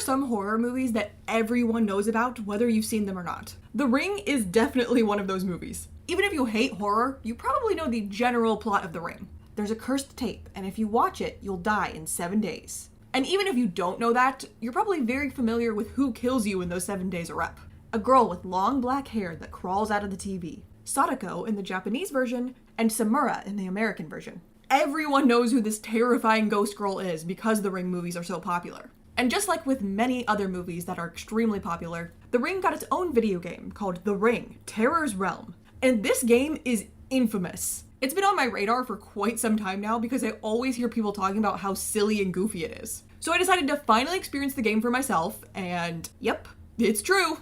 some horror movies that everyone knows about, whether you've seen them or not. The Ring is definitely one of those movies. Even if you hate horror, you probably know the general plot of The Ring. There's a cursed tape, and if you watch it, you'll die in 7 days. And even if you don't know that, you're probably very familiar with who kills you when those 7 days are up. A girl with long black hair that crawls out of the TV. Sadako in the Japanese version, and Samura in the American version. Everyone knows who this terrifying ghost girl is because the Ring movies are so popular. And just like with many other movies that are extremely popular, The Ring got its own video game called The Ring: Terror's Realm. And this game is infamous. It's been on my radar for quite some time now because I always hear people talking about how silly and goofy it is. So I decided to finally experience the game for myself, and yep, it's true.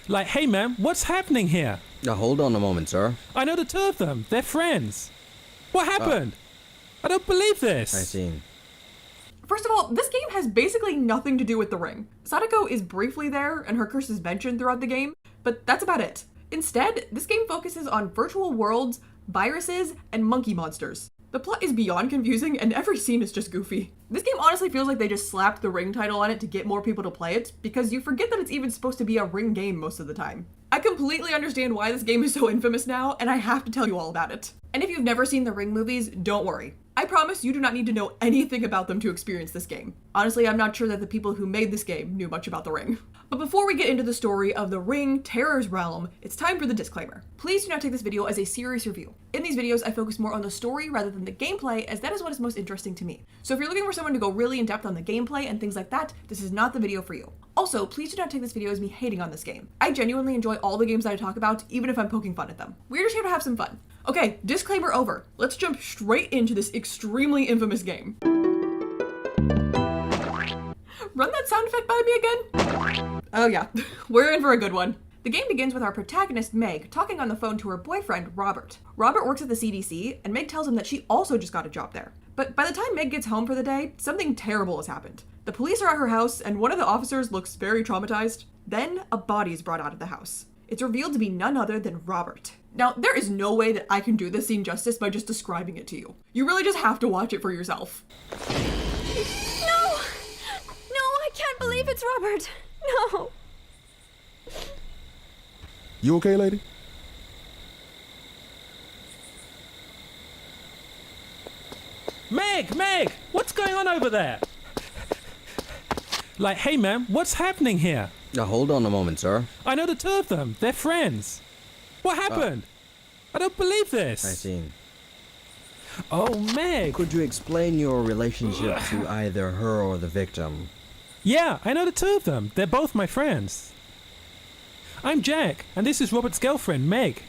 Like, hey man, what's happening here? Hold on a moment, sir. I know the two of them. They're friends. What happened? I don't believe this. I see. First of all, this game has basically nothing to do with The Ring. Sadako is briefly there, and her curse is mentioned throughout the game, but that's about it. Instead, this game focuses on virtual worlds, viruses, and monkey monsters. The plot is beyond confusing, and every scene is just goofy. This game honestly feels like they just slapped the Ring title on it to get more people to play it, because you forget that it's even supposed to be a Ring game most of the time. I completely understand why this game is so infamous now, and I have to tell you all about it. And if you've never seen the Ring movies, don't worry. I promise you do not need to know anything about them to experience this game. Honestly, I'm not sure that the people who made this game knew much about the Ring. But before we get into the story of The Ring: Terror's Realm, it's time for the disclaimer. Please do not take this video as a serious review. In these videos, I focus more on the story rather than the gameplay, as that is what is most interesting to me. So if you're looking for someone to go really in depth on the gameplay and things like that, this is not the video for you. Also, please do not take this video as me hating on this game. I genuinely enjoy all the games that I talk about, even if I'm poking fun at them. We're just here to have some fun. Okay, disclaimer over. Let's jump straight into this extremely infamous game. Run that sound effect by me again? Oh yeah, we're in for a good one. The game begins with our protagonist Meg talking on the phone to her boyfriend Robert. Robert works at the CDC, and Meg tells him that she also just got a job there. But by the time Meg gets home for the day, something terrible has happened. The police are at her house, and one of the officers looks very traumatized. Then a body is brought out of the house. It's revealed to be none other than Robert. Now, there is no way that I can do this scene justice by just describing it to you. You really just have to watch it for yourself. No! No, I can't believe it's Robert. No. You okay, lady? Meg, what's going on over there? Like, hey man, what's happening here? Hold on a moment, sir. I know the two of them. They're friends. What happened? I don't believe this. I see. Oh, Meg. Could you explain your relationship to either her or the victim? Yeah, I know the two of them. They're both my friends. I'm Jack, and this is Robert's girlfriend, Meg.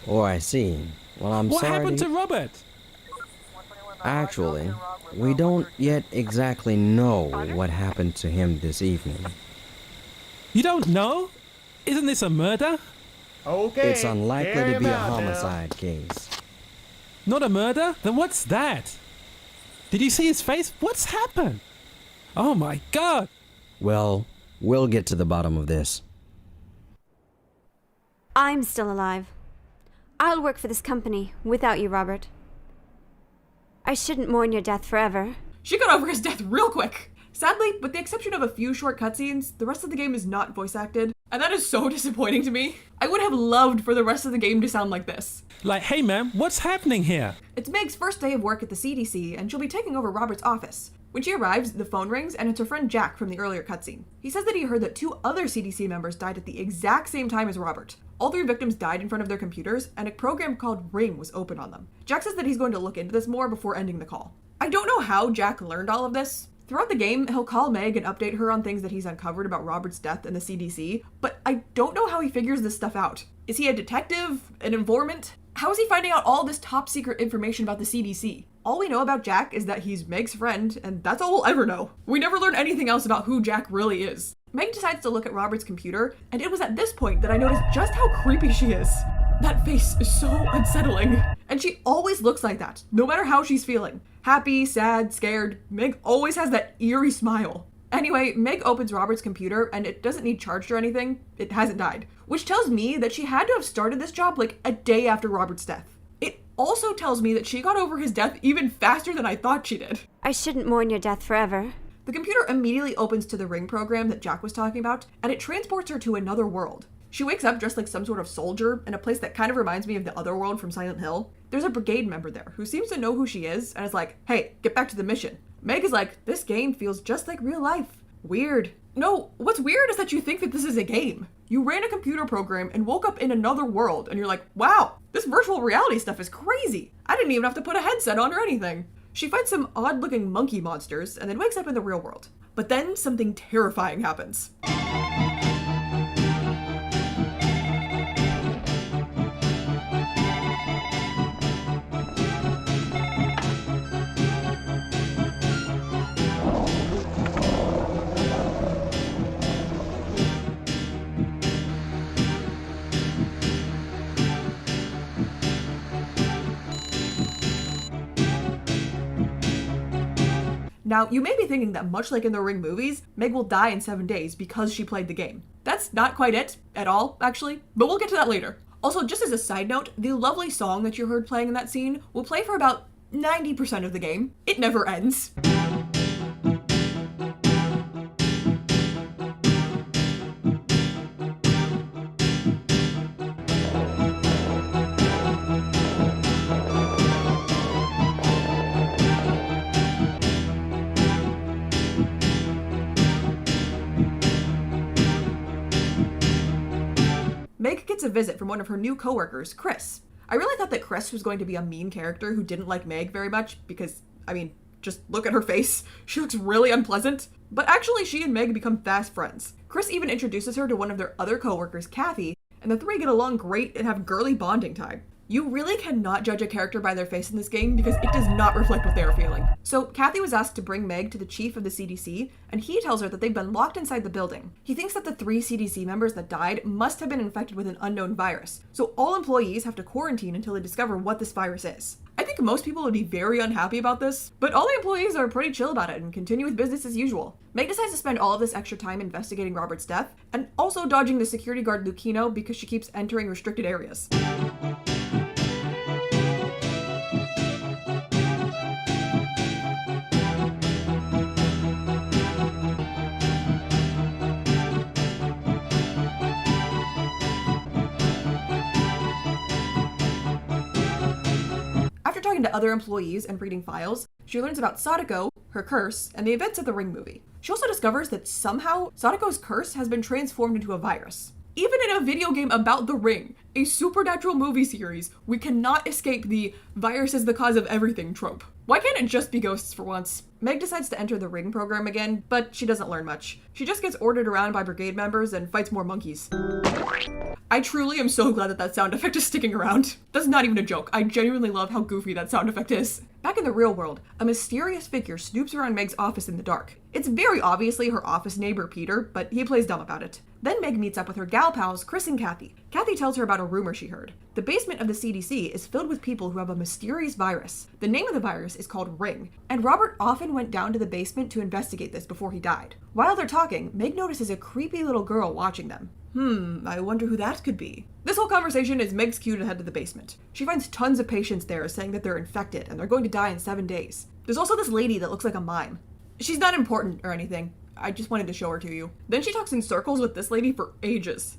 Oh, I see. Well, I'm What sorry. happened to Robert? Actually, we don't yet exactly know what happened to him this evening. You don't know? Isn't this a murder? Okay. It's unlikely to be a homicide case. Not a murder? Then what's that? Did you see his face? What's happened? Oh my god! Well, we'll get to the bottom of this. I'm still alive. I'll work for this company without you, Robert. I shouldn't mourn your death forever. She got over his death real quick. Sadly, with the exception of a few short cutscenes, the rest of the game is not voice acted, and that is so disappointing to me. I would have loved for the rest of the game to sound like this. Like, hey man, what's happening here? It's Meg's first day of work at the CDC, and she'll be taking over Robert's office. When she arrives, the phone rings, and it's her friend Jack from the earlier cutscene. He says that he heard that 2 other CDC members died at the exact same time as Robert. All 3 victims died in front of their computers, and a program called Ring was open on them. Jack says that he's going to look into this more before ending the call. I don't know how Jack learned all of this. Throughout the game, he'll call Meg and update her on things that he's uncovered about Robert's death and the CDC, but I don't know how he figures this stuff out. Is he a detective? An informant? How is he finding out all this top secret information about the CDC? All we know about Jack is that he's Meg's friend, and that's all we'll ever know. We never learn anything else about who Jack really is. Meg decides to look at Robert's computer, and it was at this point that I noticed just how creepy she is. That face is so unsettling. And she always looks like that, no matter how she's feeling. Happy, sad, scared, Meg always has that eerie smile. Anyway, Meg opens Robert's computer, and it doesn't need charged or anything. It hasn't died. Which tells me that she had to have started this job like a day after Robert's death. It also tells me that she got over his death even faster than I thought she did. I shouldn't mourn your death forever. The computer immediately opens to the ring program that Jack was talking about, and it transports her to another world. She wakes up dressed like some sort of soldier in a place that kind of reminds me of the other world from Silent Hill. There's a brigade member there who seems to know who she is and is like, hey, get back to the mission. Meg is like, this game feels just like real life. Weird. No, what's weird is that you think that this is a game. You ran a computer program and woke up in another world and you're like, wow, this virtual reality stuff is crazy. I didn't even have to put a headset on or anything. She fights some odd-looking monkey monsters and then wakes up in the real world. But then something terrifying happens. Now, you may be thinking that much like in the Ring movies, Meg will die in 7 days because she played the game. That's not quite it at all, actually, but we'll get to that later. Also, just as a side note, the lovely song that you heard playing in that scene will play for about 90% of the game. It never ends. Meg gets a visit from one of her new coworkers, Chris. I really thought that Chris was going to be a mean character who didn't like Meg very much because, I mean, just look at her face. She looks really unpleasant. But actually, she and Meg become fast friends. Chris even introduces her to one of their other coworkers, Kathy, and the three get along great and have girly bonding time. You really cannot judge a character by their face in this game because it does not reflect what they are feeling. So Kathy was asked to bring Meg to the chief of the CDC, and he tells her that they've been locked inside the building. He thinks that the 3 CDC members that died must have been infected with an unknown virus, so all employees have to quarantine until they discover what this virus is. I think most people would be very unhappy about this, but all the employees are pretty chill about it and continue with business as usual. Meg decides to spend all of this extra time investigating Robert's death, and also dodging the security guard Lucchino because she keeps entering restricted areas. After talking to other employees and reading files, she learns about Sadako, her curse, and the events of the Ring movie. She also discovers that somehow Sadako's curse has been transformed into a virus. Even in a video game about the Ring, a supernatural movie series, we cannot escape the virus is the cause of everything trope. Why can't it just be ghosts for once? Meg decides to enter the Ring program again, but she doesn't learn much. She just gets ordered around by brigade members and fights more monkeys. I truly am so glad that that sound effect is sticking around. That's not even a joke. I genuinely love how goofy that sound effect is. Back in the real world, a mysterious figure snoops around Meg's office in the dark. It's very obviously her office neighbor, Peter, but he plays dumb about it. Then Meg meets up with her gal pals, Chris and Kathy. Kathy tells her about a rumor she heard. The basement of the CDC is filled with people who have a mysterious virus. The name of the virus is called Ring, and Robert often went down to the basement to investigate this before he died. While they're talking, Meg notices a creepy little girl watching them. I wonder who that could be. This whole conversation is Meg's cue to head to the basement. She finds tons of patients there saying that they're infected and they're going to die in 7 days. There's also this lady that looks like a mime. She's not important or anything. I just wanted to show her to you. Then she talks in circles with this lady for ages.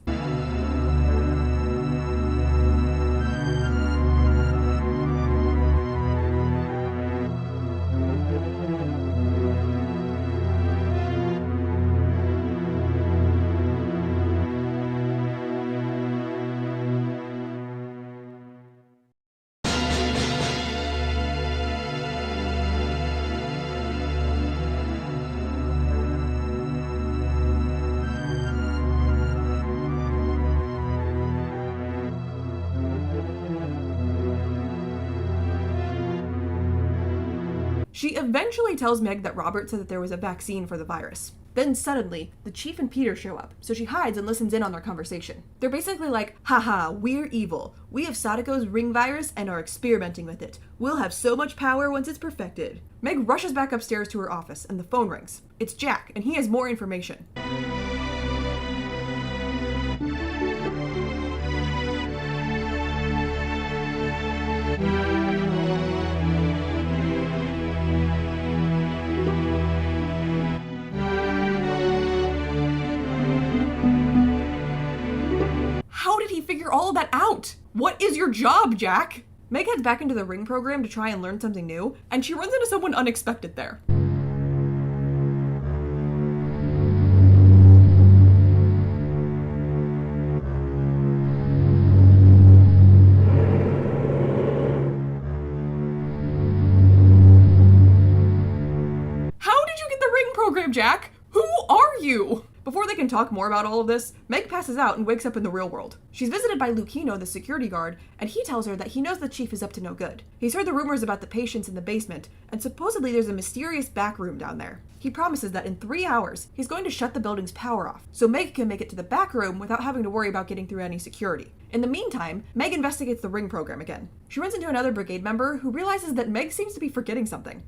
She eventually tells Meg that Robert said that there was a vaccine for the virus. Then suddenly, the Chief and Peter show up, so she hides and listens in on their conversation. They're basically like, haha, we're evil. We have Sadako's Ring virus and are experimenting with it. We'll have so much power once it's perfected. Meg rushes back upstairs to her office and the phone rings. It's Jack, and he has more information. that out. What is your job, Jack? Meg heads back into the ring program to try and learn something new, and she runs into someone unexpected there. How did you get the ring program, Jack? Who are you? Before they can talk more about all of this, Meg passes out and wakes up in the real world. She's visited by Lucchino, the security guard, and he tells her that he knows the chief is up to no good. He's heard the rumors about the patients in the basement, and supposedly there's a mysterious back room down there. He promises that in 3 hours, he's going to shut the building's power off, so Meg can make it to the back room without having to worry about getting through any security. In the meantime, Meg investigates the ring program again. She runs into another brigade member who realizes that Meg seems to be forgetting something.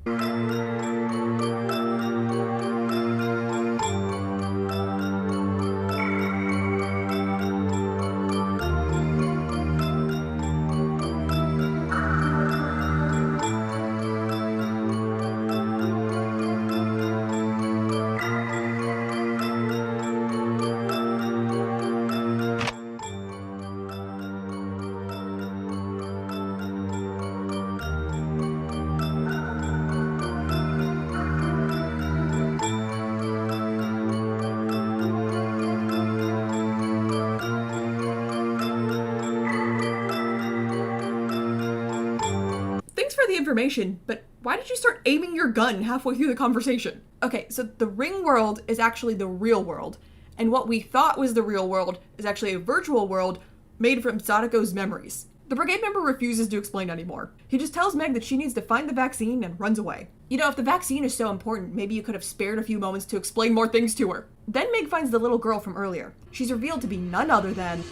The information, but why did you start aiming your gun halfway through the conversation? Okay, so the ring world is actually the real world, and what we thought was the real world is actually a virtual world made from Sadako's memories. The brigade member refuses to explain anymore. He just tells Meg that she needs to find the vaccine and runs away. You know, if the vaccine is so important, maybe you could have spared a few moments to explain more things to her. Then Meg finds the little girl from earlier. She's revealed to be none other than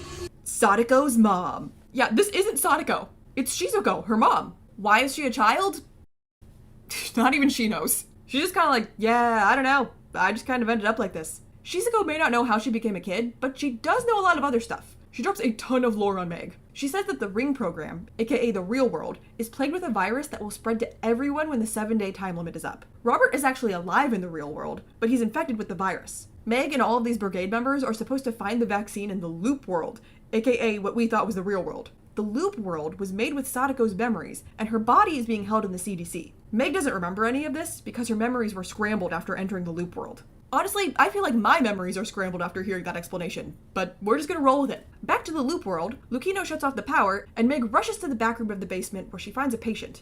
Sadako's mom. Yeah, this isn't Sadako. It's Shizuko, her mom. Why is she a child? Not even she knows. She's just kind of like, yeah, I don't know. I just kind of ended up like this. Shizuko may not know how she became a kid, but she does know a lot of other stuff. She drops a ton of lore on Meg. She says that the ring program, aka the real world, is plagued with a virus that will spread to everyone when the 7-day time limit is up. Robert is actually alive in the real world, but he's infected with the virus. Meg and all of these brigade members are supposed to find the vaccine in the loop world, aka what we thought was the real world. The loop world was made with Sadako's memories, and her body is being held in the CDC. Meg doesn't remember any of this because her memories were scrambled after entering the loop world. Honestly, I feel like my memories are scrambled after hearing that explanation, but we're just gonna roll with it. Back to the loop world, Lucchino shuts off the power, and Meg rushes to the back room of the basement where she finds a patient.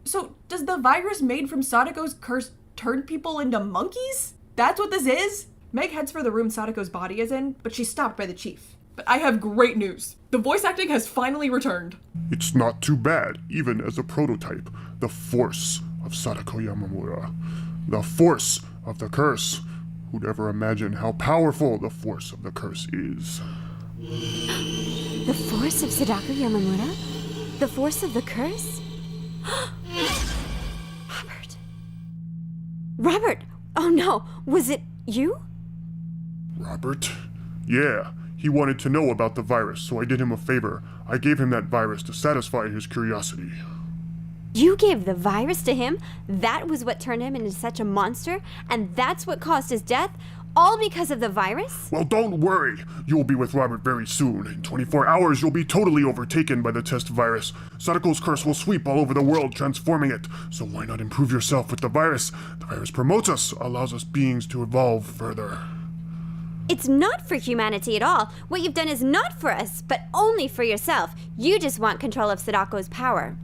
So, does the virus made from Sadako's curse turn people into monkeys? That's what this is? Meg heads for the room Sadako's body is in, but she's stopped by the chief. But I have great news. The voice acting has finally returned. It's not too bad, even as a prototype. The force of Sadako Yamamura. The force of the curse. Who'd ever imagine how powerful the force of the curse is? The force of Sadako Yamamura? The force of the curse? Robert! Oh no, was it you? Robert? Yeah, he wanted to know about the virus, so I did him a favor. I gave him that virus to satisfy his curiosity. You gave the virus to him? That was what turned him into such a monster? And that's what caused his death? All because of the virus? Well, don't worry. You'll be with Robert very soon. In 24 hours, you'll be totally overtaken by the test virus. Sadako's curse will sweep all over the world, transforming it. So why not improve yourself with the virus? The virus promotes us, allows us beings to evolve further. It's not for humanity at all. What you've done is not for us, but only for yourself. You just want control of Sadako's power.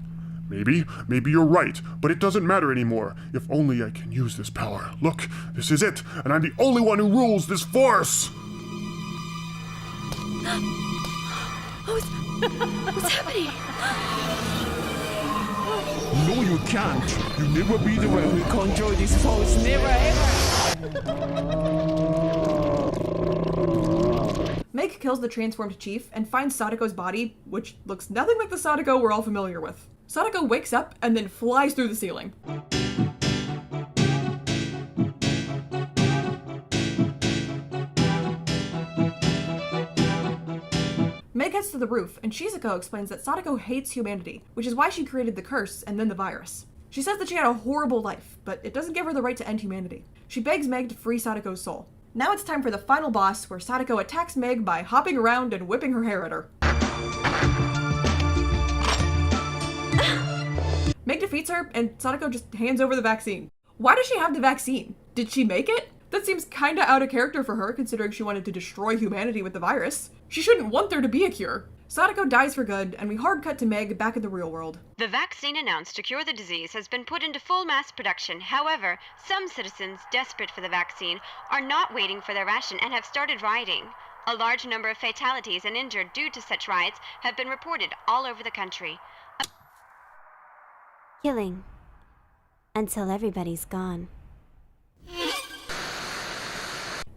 Maybe you're right, but it doesn't matter anymore. If only I can use this power. Look, this is it, and I'm the only one who rules this force! What's happening? No, you can't. You'll never be the one who control this force. Never ever. Meg kills the transformed chief and finds Sadako's body, which looks nothing like the Sadako we're all familiar with. Sadako wakes up and then flies through the ceiling. gets to the roof, and Shizuko explains that Sadako hates humanity, which is why she created the curse and then the virus. She says that she had a horrible life, but it doesn't give her the right to end humanity. She begs Meg to free Sadako's soul. Now it's time for the final boss, where Sadako attacks Meg by hopping around and whipping her hair at her. Meg defeats her, and Sadako just hands over the vaccine. Why does she have the vaccine? Did she make it? That seems kinda out of character for her, considering she wanted to destroy humanity with the virus. She shouldn't want there to be a cure. Sadako dies for good, and we hard cut to Meg back in the real world. The vaccine announced to cure the disease has been put into full mass production. However, some citizens desperate for the vaccine are not waiting for their ration and have started rioting. A large number of fatalities and injured due to such riots have been reported all over the country. Killing. Until everybody's gone.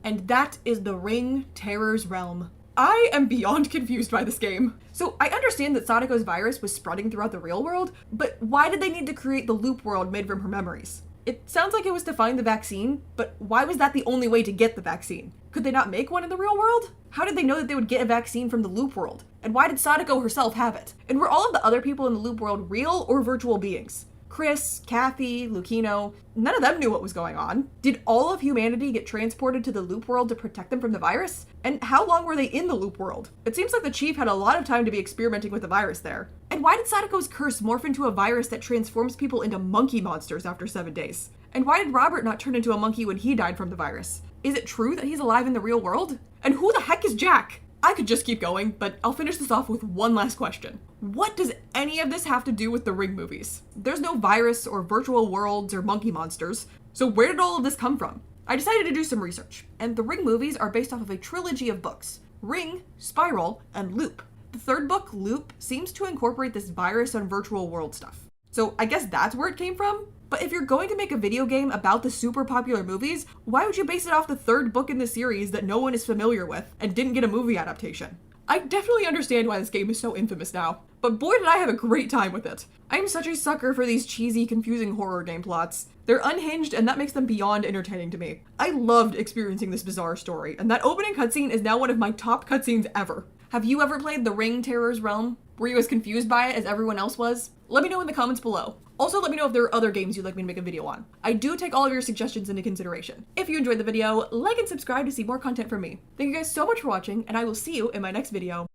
And that is the Ring Terror's Realm. I am beyond confused by this game. So I understand that Sadako's virus was spreading throughout the real world, but why did they need to create the loop world made from her memories? It sounds like it was to find the vaccine, but why was that the only way to get the vaccine? Could they not make one in the real world? How did they know that they would get a vaccine from the loop world? And why did Sadako herself have it? And were all of the other people in the loop world real or virtual beings? Chris, Kathy, Lucino, none of them knew what was going on. Did all of humanity get transported to the loop world to protect them from the virus? And how long were they in the loop world? It seems like the chief had a lot of time to be experimenting with the virus there. And why did Sadako's curse morph into a virus that transforms people into monkey monsters after 7 days? And why did Robert not turn into a monkey when he died from the virus? Is it true that he's alive in the real world? And who the heck is Jack? I could just keep going, but I'll finish this off with one last question. What does any of this have to do with the Ring movies? There's no virus or virtual worlds or monkey monsters, so where did all of this come from? I decided to do some research, and the Ring movies are based off of a trilogy of books: Ring, Spiral, and Loop. The third book, Loop, seems to incorporate this virus and virtual world stuff. So I guess that's where it came from? But if you're going to make a video game about the super popular movies, why would you base it off the third book in the series that no one is familiar with and didn't get a movie adaptation? I definitely understand why this game is so infamous now, but boy did I have a great time with it. I'm such a sucker for these cheesy, confusing horror game plots. They're unhinged, and that makes them beyond entertaining to me. I loved experiencing this bizarre story, and that opening cutscene is now one of my top cutscenes ever. Have you ever played the Ring Terror's Realm? Were you as confused by it as everyone else was? Let me know in the comments below. Also, let me know if there are other games you'd like me to make a video on. I do take all of your suggestions into consideration. If you enjoyed the video, like and subscribe to see more content from me. Thank you guys so much for watching, and I will see you in my next video.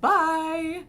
Bye!